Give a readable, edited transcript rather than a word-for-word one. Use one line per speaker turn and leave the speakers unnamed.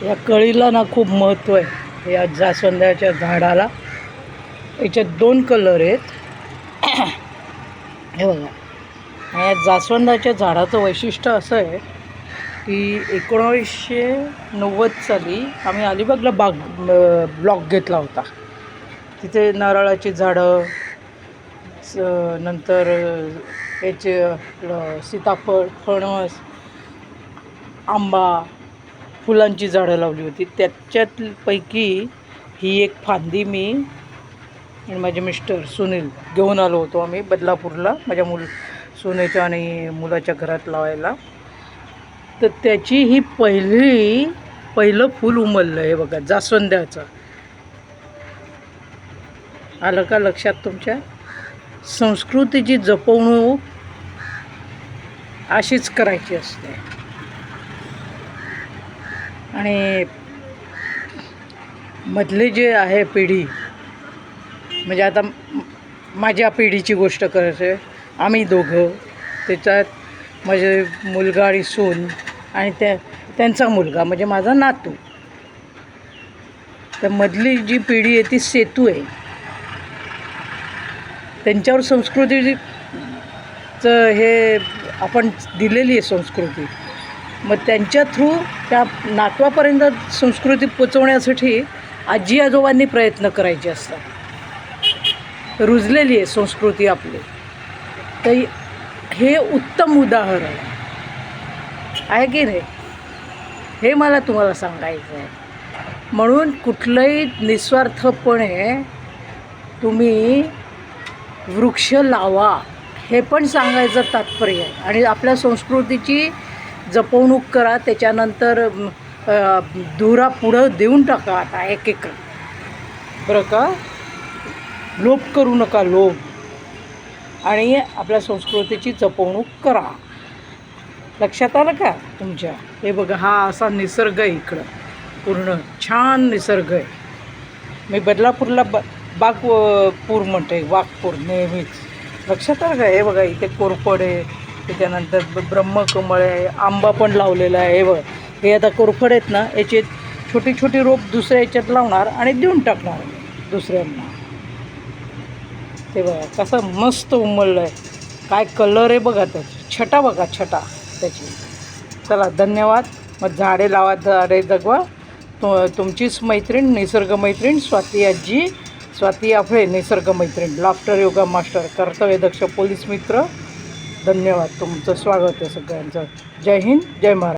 या कळीला ना खूप महत्त्व आहे. या जास्वंदाच्या झाडाला याच्यात 2 कलर आहेत. हे बघा, या जास्वंदाच्या झाडाचं वैशिष्ट्य असं आहे की 1990 साली आम्ही अलिबागला ब्लॉक घेतला होता. तिथे नारळाची झाडं, नंतर याचे सीताफळ, फणस, आंबा, फुलांची झाडं लावली होती. त्याच्यापैकी ही एक फांदी मी आणि माझे मिस्टर सुनील घेऊन आलो होतो आम्ही बदलापूरला माझ्या सोनेच्या आणि मुलाच्या घरात लावायला. तर त्याची ही पहिलं फूल उमललं आहे बघा, जास्वंदाचं. आलं का लक्षात तुमच्या? संस्कृतीची जपवणूक अशीच करायची असते. आणि मधले जे आहे पिढी, म्हणजे आता माझ्या पिढीची गोष्ट करायची आहे. आम्ही दोघं, त्याच्यात माझे मुलगा आणि सून आणि त्यांचा मुलगा म्हणजे माझा नातू. तर मधली जी पिढी आहे ती सेतू आहे. त्यांच्यावर संस्कृतीचं हे आपण दिलेली आहे संस्कृती. मग त्यांच्या थ्रू त्या नातवापर्यंत संस्कृती पोचवण्यासाठी आजी आजोबांनी प्रयत्न करायचे असतात. रुजलेली आहे संस्कृती आपली. तर हे उत्तम उदाहरण आहे की नाही, हे मला तुम्हाला सांगायचं आहे. म्हणून कुठलंही निस्वार्थपणे तुम्ही वृक्ष लावा, हे पण सांगायचं तात्पर्य आहे. आणि आपल्या संस्कृतीची जपवणूक करा. त्याच्यानंतर धुरा पुढं देऊन टाका आता एक बरं का. लोभ करू नका, लोभ. आणि आपल्या संस्कृतीची जपवणूक करा. लक्षात आलं का तुमच्या? हे बघा, हा असा निसर्ग आहे इकडं, पूर्ण छान निसर्ग आहे. मी बदलापूरला बागपूर म्हणते, वाघपूर नेहमीच. लक्षात आलं का? हे बघा, इथे कोरफड आहे, त्याच्यानंतर ब्रह्मकमळ आहे, आंबा पण लावलेला आहे. हे बघा, हे आता कोरफड आहेत ना, याचे छोटी छोटी रोप दुसऱ्या याच्यात लावणार आणि देऊन टाकणार दुसऱ्यांना. ते बघा कसं मस्त उमललं आहे. काय कलर आहे बघा त्याची, छटा बघा, छटा त्याची. चला, धन्यवाद. मग झाडे लावा, झाडे जगवा. तुमचीच मैत्रीण, निसर्ग मैत्रीण स्वाती आफळे, निसर्ग मैत्रीण, लाफ्टर योगा मास्टर, कर्तव्यदक्ष पोलीस मित्र. धन्यवाद. तुमचं स्वागत आहे सगळ्यांचं. जय हिंद, जय महाराष्ट्र.